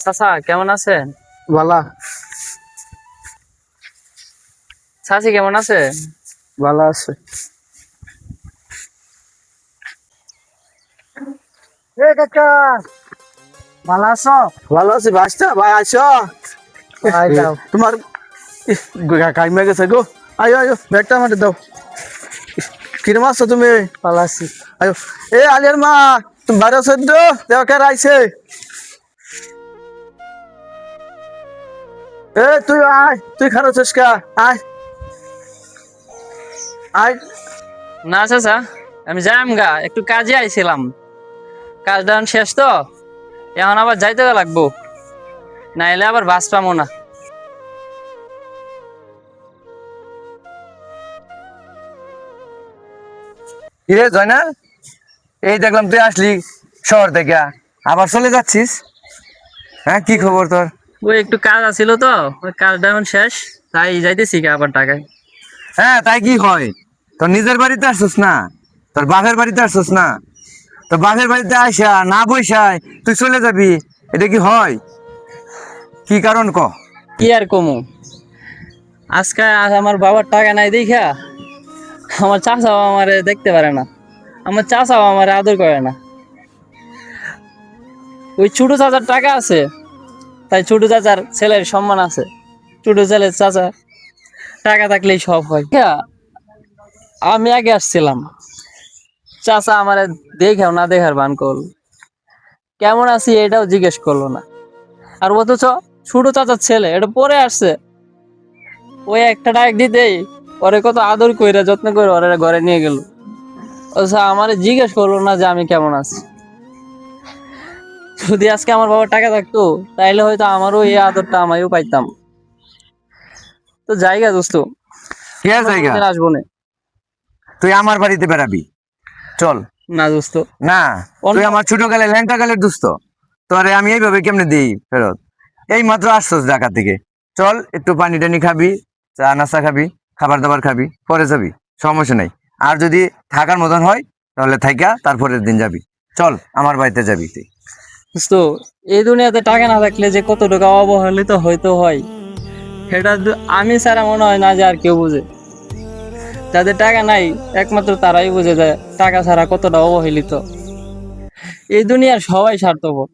চাচা কেমন আছেন? ভালা চাচি কেমন আছে? ভালো আছে। এ কাকা ভালো আছো? ভালো আছি ভাইস্তা ভাই আইসো ভাই যাও। তোমার কাইমে গেছে গো। আয়ো আয়ো ব্যাগটা আমাদের দাও। কিরম আছো তুমি? ভালো আছি। আয়ো এ আলিয়ার মা তুমি বারো চোদ্দ দেওয়াকে আইছে। এ তুই আয়, তুই খারো চুস্কা আয় আয়। না চাচা, আমি যাইম গা, একটু কাজে আইছিলাম। কাজটা এখন শেষ তো, এখন আবার যাইতে লাগবো, নাইলে আবার বাস পাবো না। কিরে জয়নাল, এই দেখলাম তুই আসলি শহর থেকে, আবার চলে যাচ্ছিস? হ্যাঁ কি খবর তোর? ওই একটু কাজ আছিল তো, ওই কাজটা এখন শেষ, তাই যাইতেছি গা আবার ঢাকায়। হ্যাঁ তাই কি হয়? তোর নিজের বাড়িতে আসছিস না, তোর বাপের বাড়িতে আসছিস না? তোর বাপের বাড়িতে আসা না বৈশায় তুই চলে যাবি, এটা কি হয়? কি কারণ ক? কি আর কমু, আজকে আমার বাবার টাকা নাই দেখা আমার চাচাও আমারে দেখতে পারে না, আমার চাচাও আমারে আদর করে না। ওই ছোট চাচার টাকা আছে, তাই ছোট চাচার ছেলের সম্মান আছে। ছোট ছেলের চাচা টাকা থাকলেই সব হয়। আমি আগে আসছিলাম, চাচা আমারে দেখাও না দেখার ভান করল, কেমন আছি এটাও জিজ্ঞেস করলো না। আর অথচ ছোট চাচার ছেলে এটা পরে আসছে, ওই একটা ডাক দিতেই ওরে কত আদর কইরা যত্ন করে ওরে ঘরে নিয়ে গেল, অথচ আমারে জিজ্ঞেস করলো না যে আমি কেমন আছি। যদি আজকে আমার বাবার টাকা থাকতো তাইলে হয়তো আমারও এই আদরটা আমিও পাইতাম। তো জায়গা দোস্ত, কে জায়গা? কোনদিন আসবো না। তুই আমার বাড়িতে বেড়াবি, চল। না দোস্ত, না, তুই আমার ছোট কালে ল্যাংটা কালের দুস্থ, তোরে আমি এইভাবে কেমনে দিই ফেরত? এই মাত্র আসছস ঢাকা থেকে, চল একটু পানি টানি খাবি, চা নাস্তা খাবি, খাবার দাবার খাবি, পরে যাবি, সমস্যা নাই। আর যদি থাকার মতন হয় তাহলে থাইকা তারপরের দিন যাবি, চল আমার বাড়িতে যাবি তুই। দোস্ত, এই দুনিয়াতে টাকা না থাকলে যে কত টাকা অবহেলিত হয়তো হয়, সেটা আমি ছাড়া মনে হয় না যে আর কেউ বুঝে। যাদের টাকা নাই একমাত্র তারাই বুঝে যায় টাকা ছাড়া কতটা অবহেলিত। এই দুনিয়ার সবাই স্বার্থপর।